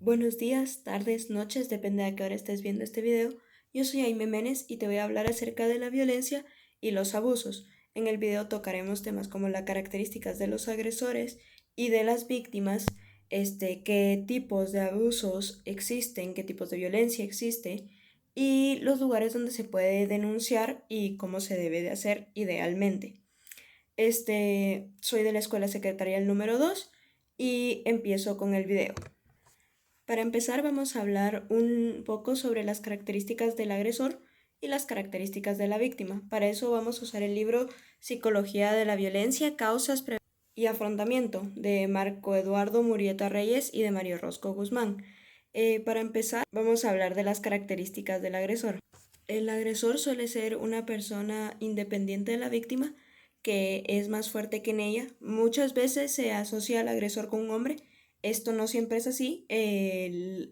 Buenos días, tardes, noches, depende de a qué hora estés viendo este video. Yo soy Aime Menes y te voy a hablar acerca de la violencia y los abusos. En el video tocaremos temas como las características de los agresores y de las víctimas, qué tipos de abusos existen, qué tipos de violencia existe y los lugares donde se puede denunciar y cómo se debe de hacer idealmente. Soy de la Escuela Secretarial número 2 y empiezo con el video. Para empezar, vamos a hablar un poco sobre las características del agresor y las características de la víctima. Para eso vamos a usar el libro Psicología de la Violencia, Causas y Afrontamiento de Marco Eduardo Murrieta Reyes y de Mario Rosco Guzmán. Para empezar, vamos a hablar de las características del agresor. El agresor suele ser una persona independiente de la víctima que es más fuerte que en ella. Muchas veces se asocia al agresor con un hombre. Esto no siempre es así.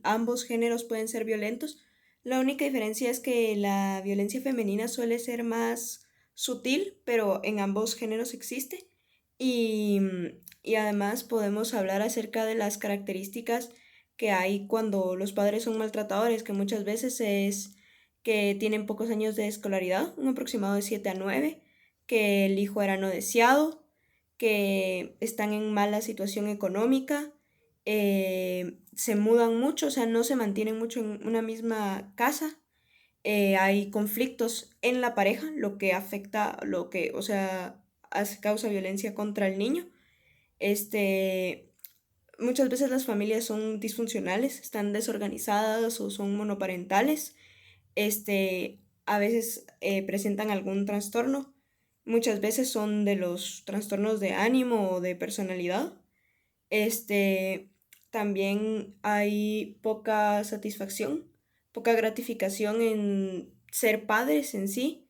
Ambos géneros pueden ser violentos. La única diferencia es que la violencia femenina suele ser más sutil, pero en ambos géneros existe. Y, y además podemos hablar acerca de las características que hay cuando los padres son maltratadores, que muchas veces es que tienen pocos años de escolaridad, un aproximado de 7 a 9, que el hijo era no deseado, que están en mala situación económica, se mudan mucho, o sea, no se mantienen mucho en una misma casa, hay conflictos en la pareja, lo que afecta, o sea, causa violencia contra el niño. Muchas veces las familias son disfuncionales, están desorganizadas o son monoparentales. A veces presentan algún trastorno. Muchas veces son de los trastornos de ánimo o de personalidad. Este, También hay poca satisfacción, poca gratificación en ser padres en sí.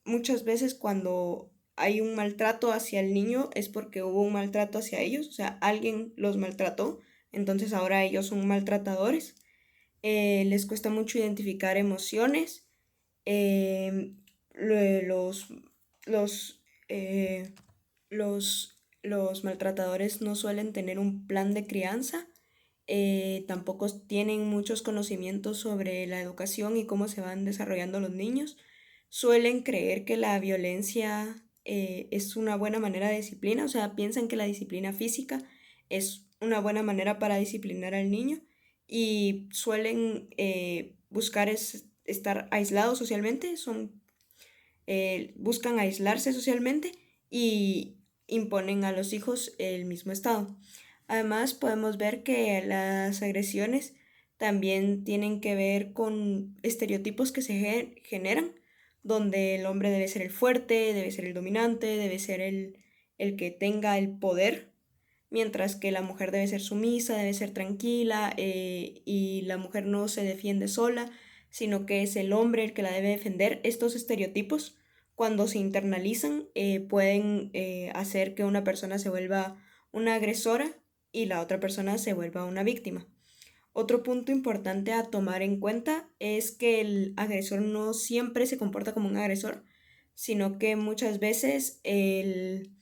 Muchas veces cuando hay un maltrato hacia el niño es porque hubo un maltrato hacia ellos, o sea, alguien los maltrató, entonces ahora ellos son maltratadores. Les cuesta mucho identificar emociones. eh, los, los, eh, los maltratadores no suelen tener un plan de crianza, tampoco tienen muchos conocimientos sobre la educación y cómo se van desarrollando los niños. Suelen creer que la violencia es una buena manera de disciplina, o sea, piensan que la disciplina física es una buena manera para disciplinar al niño y suelen buscar estar aislados socialmente, buscan aislarse socialmente y imponen a los hijos el mismo estado. Además, podemos ver que las agresiones también tienen que ver con estereotipos que se generan, donde el hombre debe ser el fuerte, debe ser el dominante, debe ser el que tenga el poder, mientras que la mujer debe ser sumisa, debe ser tranquila, y la mujer no se defiende sola, sino que es el hombre el que la debe defender. Estos estereotipos, cuando se internalizan, pueden hacer que una persona se vuelva una agresora y la otra persona se vuelva una víctima. Otro punto importante a tomar en cuenta es que el agresor no siempre se comporta como un agresor, sino que muchas veces el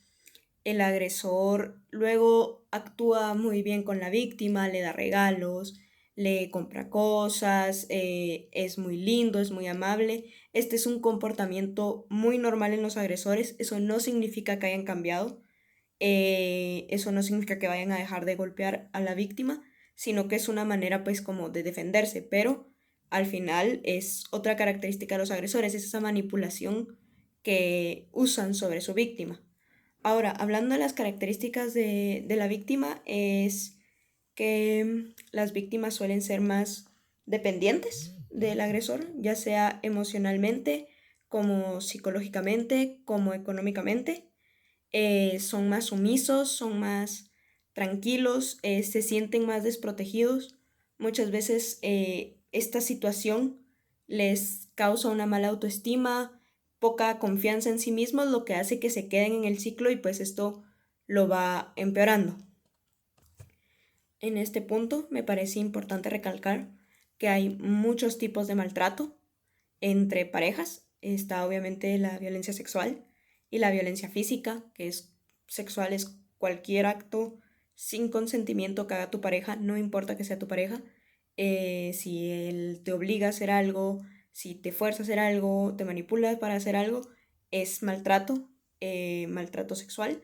agresor luego actúa muy bien con la víctima, le da regalos, le compra cosas, es muy lindo, es muy amable. Este es un comportamiento muy normal en los agresores. Eso no significa que hayan cambiado, eso no significa que vayan a dejar de golpear a la víctima, sino que es una manera pues como de defenderse, pero al final es otra característica de los agresores, es esa manipulación que usan sobre su víctima. Ahora, hablando de las características de la víctima, es que las víctimas suelen ser más dependientes del agresor, ya sea emocionalmente, como psicológicamente, como económicamente. Son más sumisos, son más tranquilos, se sienten más desprotegidos. Muchas veces esta situación les causa una mala autoestima, poca confianza en sí mismos, lo que hace que se queden en el ciclo y pues esto lo va empeorando. En este punto me parece importante recalcar que hay muchos tipos de maltrato entre parejas. Está obviamente la violencia sexual y la violencia física, que es sexual, es cualquier acto sin consentimiento que haga tu pareja, no importa que sea tu pareja. Si él te obliga a hacer algo, si te fuerza a hacer algo, te manipula para hacer algo, es maltrato, maltrato sexual.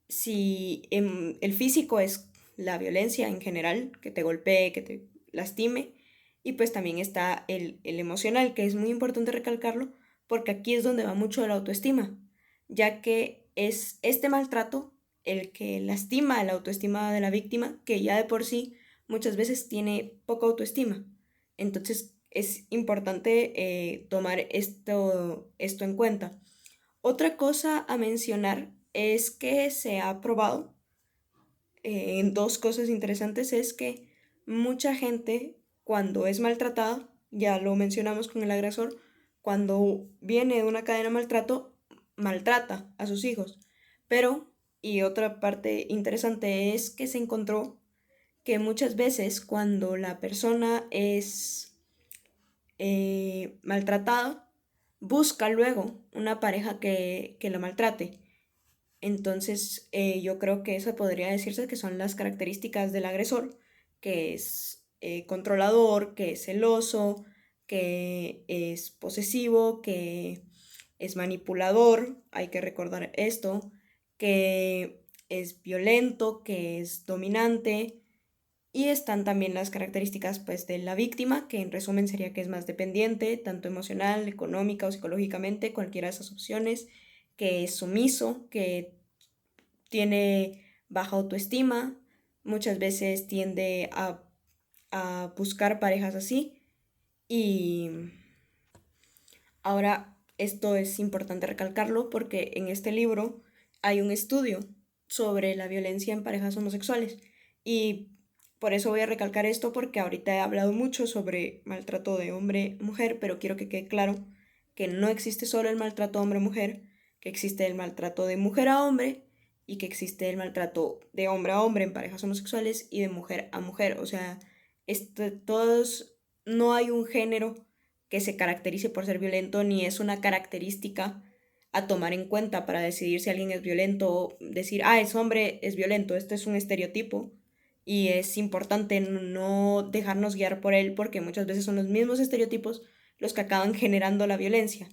Si el físico es la violencia en general, que te golpee, que te lastime, y pues también está el emocional, que es muy importante recalcarlo, porque aquí es donde va mucho la autoestima, ya que es este maltrato el que lastima la autoestima de la víctima, que ya de por sí muchas veces tiene poca autoestima. Entonces es importante tomar esto en cuenta. Otra cosa a mencionar es que se ha probado en dos cosas interesantes, es que mucha gente cuando es maltratada, ya lo mencionamos con el agresor, cuando viene de una cadena de maltrato, maltrata a sus hijos. Pero, y otra parte interesante es que se encontró que muchas veces cuando la persona es maltratada, busca luego una pareja que la maltrate. Entonces, yo creo que eso podría decirse que son las características del agresor, que es controlador, que es celoso, que es posesivo, que es manipulador, hay que recordar esto, que es violento, que es dominante, y están también las características pues de la víctima, que en resumen sería que es más dependiente, tanto emocional, económica o psicológicamente, cualquiera de esas opciones, que es sumiso, que tiene baja autoestima, muchas veces tiende a buscar parejas así. Y ahora esto es importante recalcarlo porque en este libro hay un estudio sobre la violencia en parejas homosexuales. Y por eso voy a recalcar esto porque ahorita he hablado mucho sobre maltrato de hombre-mujer, pero quiero que quede claro que no existe solo el maltrato hombre-mujer, que existe el maltrato de mujer a hombre y que existe el maltrato de hombre a hombre en parejas homosexuales y de mujer a mujer. O sea, todos, no hay un género que se caracterice por ser violento, ni es una característica a tomar en cuenta para decidir si alguien es violento o decir, ah, es hombre, es violento. Esto es un estereotipo y es importante no dejarnos guiar por él porque muchas veces son los mismos estereotipos los que acaban generando la violencia.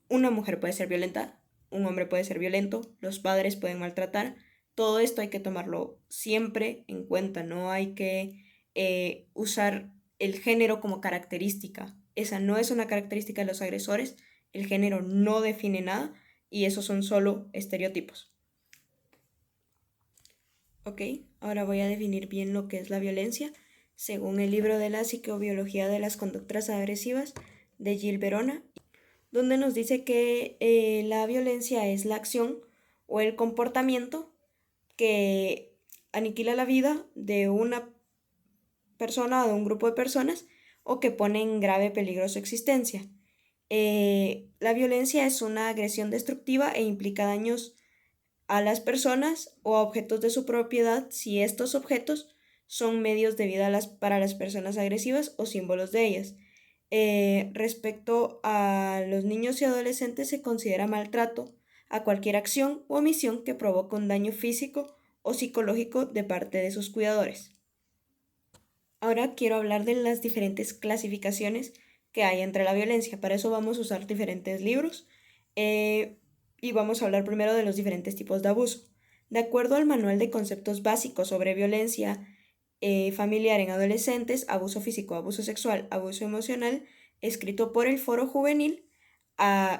Una mujer puede ser violenta, un hombre puede ser violento, los padres pueden maltratar. Todo esto hay que tomarlo siempre en cuenta, no hay que usar el género como característica. Esa no es una característica de los agresores, el género no define nada y esos son solo estereotipos. Ok, ahora voy a definir bien lo que es la violencia según el libro de la psicobiología de las conductas agresivas de Gil Verona, donde nos dice que la violencia es la acción o el comportamiento que aniquila la vida de una persona o de un grupo de personas o que pone en grave peligro su existencia. La violencia es una agresión destructiva e implica daños a las personas o a objetos de su propiedad si estos objetos son medios de vida para las personas agresivas o símbolos de ellas. Respecto a los niños y adolescentes se considera maltrato a cualquier acción o omisión que provoque un daño físico o psicológico de parte de sus cuidadores. Ahora quiero hablar de las diferentes clasificaciones que hay entre la violencia. Para eso vamos a usar diferentes libros y vamos a hablar primero de los diferentes tipos de abuso. De acuerdo al Manual de Conceptos Básicos sobre Violencia Familiar en Adolescentes, Abuso Físico, Abuso Sexual, Abuso Emocional, escrito por el Foro Juvenil,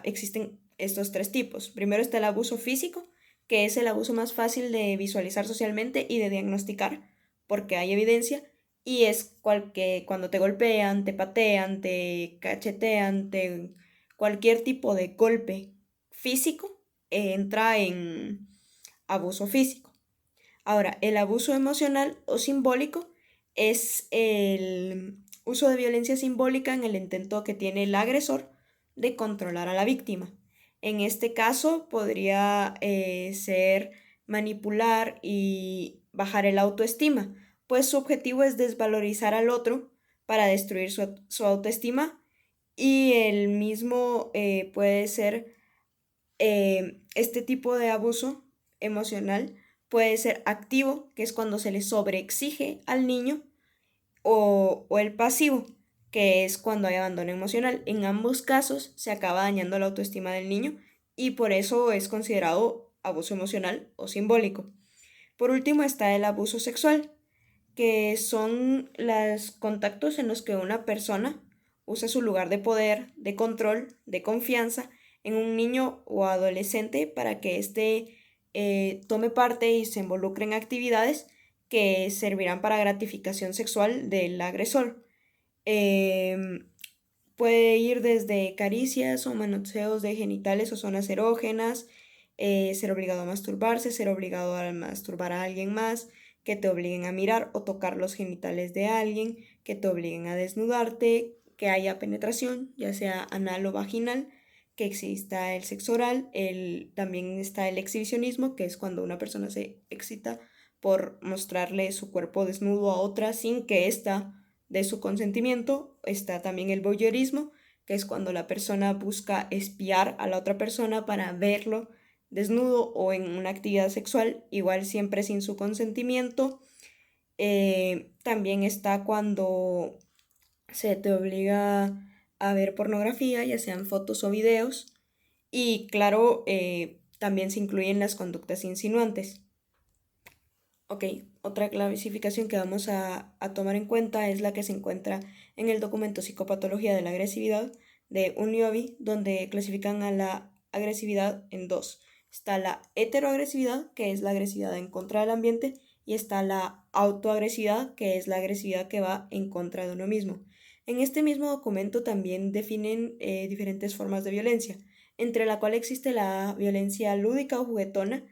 existen estos tres tipos. Primero está el abuso físico, que es el abuso más fácil de visualizar socialmente y de diagnosticar, porque hay evidencia, y es que cuando te golpean, te patean, te cachetean, cualquier tipo de golpe físico entra en abuso físico. Ahora, el abuso emocional o simbólico es el uso de violencia simbólica en el intento que tiene el agresor de controlar a la víctima. En este caso podría ser manipular y bajar el autoestima, pues su objetivo es desvalorizar al otro para destruir su autoestima y el mismo puede ser este tipo de abuso emocional Puede ser activo, que es cuando se le sobreexige al niño, o el pasivo, que es cuando hay abandono emocional. En ambos casos se acaba dañando la autoestima del niño y por eso es considerado abuso emocional o simbólico. Por último está el abuso sexual, que son los contactos en los que una persona usa su lugar de poder, de control, de confianza en un niño o adolescente para que éste tome parte y se involucre en actividades que servirán para gratificación sexual del agresor. Em, Puede ir desde caricias o manoseos de genitales o zonas erógenas, ser obligado a masturbarse, ser obligado a masturbar a alguien más, que te obliguen a mirar o tocar los genitales de alguien, que te obliguen a desnudarte, que haya penetración, ya sea anal o vaginal, que exista el sexo oral, también está el exhibicionismo, que es cuando una persona se excita por mostrarle su cuerpo desnudo a otra sin que ésta de su consentimiento. Está también el voyeurismo, que es cuando la persona busca espiar a la otra persona para verlo desnudo o en una actividad sexual, igual siempre sin su consentimiento. También está cuando se te obliga a ver pornografía, ya sean fotos o videos. Y claro, también se incluyen las conductas insinuantes. Ok, otra clasificación que vamos a tomar en cuenta es la que se encuentra en el documento Psicopatología de la Agresividad de UNIOBI, donde clasifican a la agresividad en dos. Está la heteroagresividad, que es la agresividad en contra del ambiente, y está la autoagresividad, que es la agresividad que va en contra de uno mismo. En este mismo documento también definen diferentes formas de violencia, entre la cual existe la violencia lúdica o juguetona,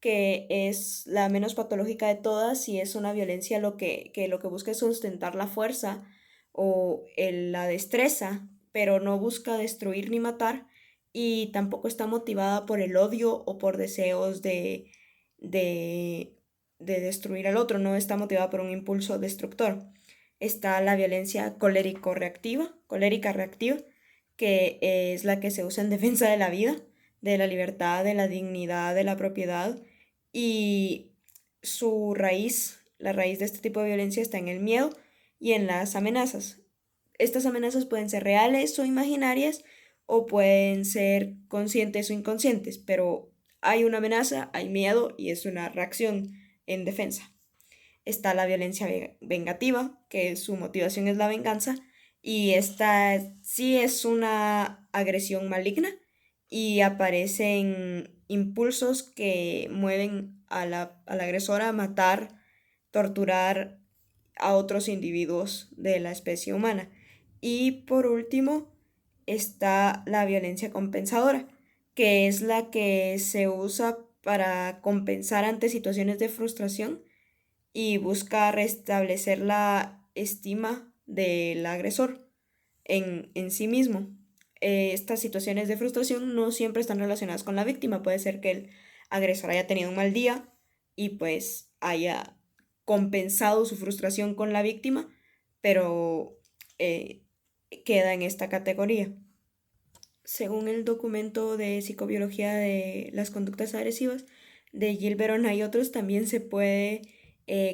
que es la menos patológica de todas y es una violencia lo que busca es sustentar la fuerza o la destreza, pero no busca destruir ni matar y tampoco está motivada por el odio o por deseos de, de destruir al otro, no está motivada por un impulso destructor. Está la violencia colérica reactiva, que es la que se usa en defensa de la vida, de la libertad, de la dignidad, de la propiedad y la raíz de este tipo de violencia está en el miedo y en las amenazas. Estas amenazas pueden ser reales o imaginarias o pueden ser conscientes o inconscientes, pero hay una amenaza, hay miedo y es una reacción en defensa. Está la violencia vengativa, que su motivación es la venganza, y esta sí es una agresión maligna y aparecen impulsos que mueven a la agresora a matar, torturar a otros individuos de la especie humana. Y por último está la violencia compensadora, que es la que se usa para compensar ante situaciones de frustración y busca restablecer la estima del agresor en sí mismo. Estas situaciones de frustración no siempre están relacionadas con la víctima. Puede ser que el agresor haya tenido un mal día y pues haya compensado su frustración con la víctima, pero eh, queda en esta categoría. Según el documento de psicobiología de las conductas agresivas de Gil Verona y otros, también se puede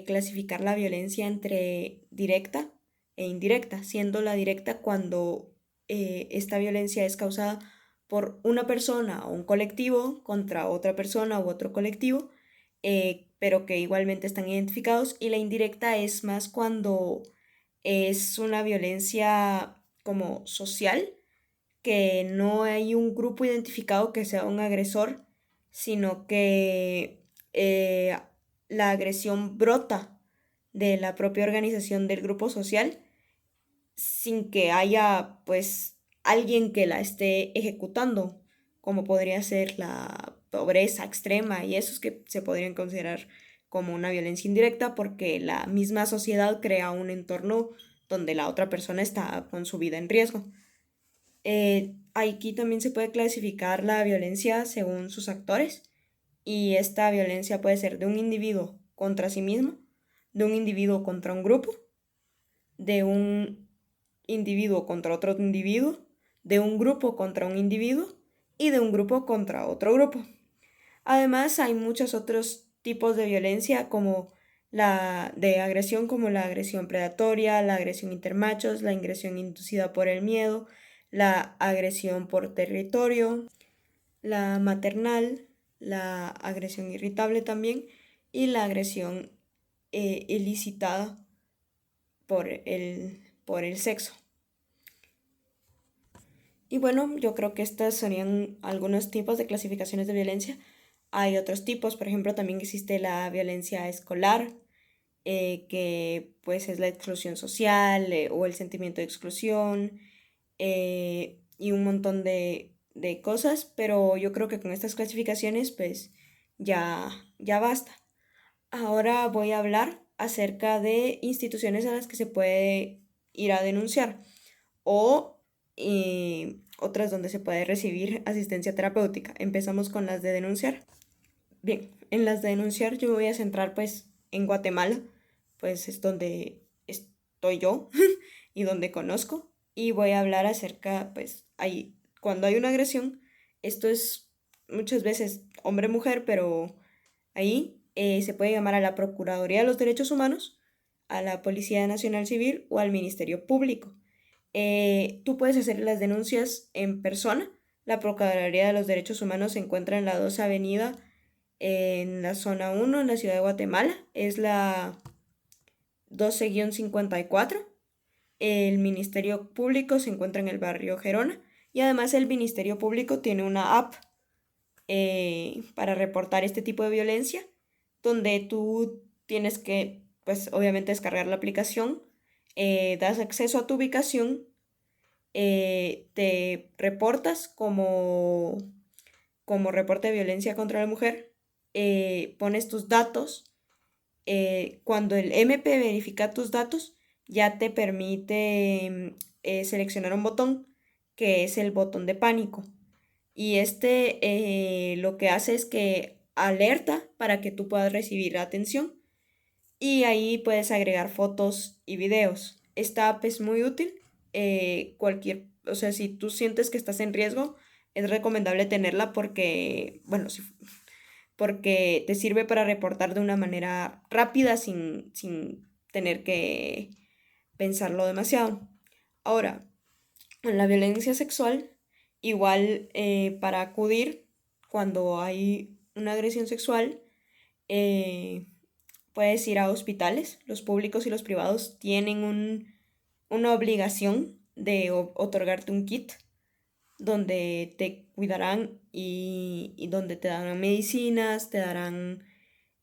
clasificar la violencia entre directa e indirecta, siendo la directa cuando esta violencia es causada por una persona o un colectivo contra otra persona u otro colectivo, pero que igualmente están identificados, y la indirecta es más cuando es una violencia como social, que no hay un grupo identificado que sea un agresor, sino que la agresión brota de la propia organización del grupo social sin que haya pues alguien que la esté ejecutando, como podría ser la pobreza extrema y esos que se podrían considerar como una violencia indirecta porque la misma sociedad crea un entorno donde la otra persona está con su vida en riesgo. Aquí también se puede clasificar la violencia según sus actores y esta violencia puede ser de un individuo contra sí mismo, de un individuo contra un grupo, de un individuo contra otro individuo, de un grupo contra un individuo y de un grupo contra otro grupo. Además, hay muchos otros tipos de violencia como la de agresión, como la agresión predatoria, la agresión intermachos, la agresión inducida por el miedo, la agresión por territorio, la maternal, la agresión irritable también y la agresión ilicitada por el sexo. Y bueno, yo creo que estas serían algunos tipos de clasificaciones de violencia. Hay otros tipos, por ejemplo, también existe la violencia escolar, que pues es la exclusión social o el sentimiento de exclusión y un montón de cosas, pero yo creo que con estas clasificaciones pues ya basta. Ahora voy a hablar acerca de instituciones a las que se puede ir a denunciar o otras donde se puede recibir asistencia terapéutica. Empezamos con las de denunciar. Bien, en las de denunciar yo me voy a centrar pues en Guatemala, pues es donde estoy yo y donde conozco y voy a hablar acerca pues cuando hay una agresión, esto es muchas veces hombre-mujer, pero ahí se puede llamar a la Procuraduría de los Derechos Humanos, a la Policía Nacional Civil o al Ministerio Público. Tú puedes hacer las denuncias en persona. La Procuraduría de los Derechos Humanos se encuentra en la 2 Avenida, en la zona 1, en la ciudad de Guatemala. Es la 12-54. El Ministerio Público se encuentra en el barrio Gerona. Y además el Ministerio Público tiene una app para reportar este tipo de violencia, donde tú tienes que, pues obviamente, descargar la aplicación, das acceso a tu ubicación, te reportas como reporte de violencia contra la mujer, pones tus datos, cuando el MP verifica tus datos, ya te permite seleccionar un botón que es el botón de pánico. Y lo que hace es que alerta para que tú puedas recibir atención y ahí puedes agregar fotos y videos. Esta app es muy útil. O sea, si tú sientes que estás en riesgo, es recomendable tenerla porque, bueno, porque te sirve para reportar de una manera rápida sin tener que pensarlo demasiado. Ahora, en la violencia sexual, igual para acudir cuando hay una agresión sexual, eh, puedes ir a hospitales. Los públicos y los privados tienen una obligación de otorgarte un kit donde te cuidarán y donde te darán medicinas, te harán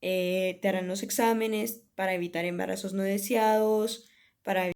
los exámenes para evitar embarazos no deseados, para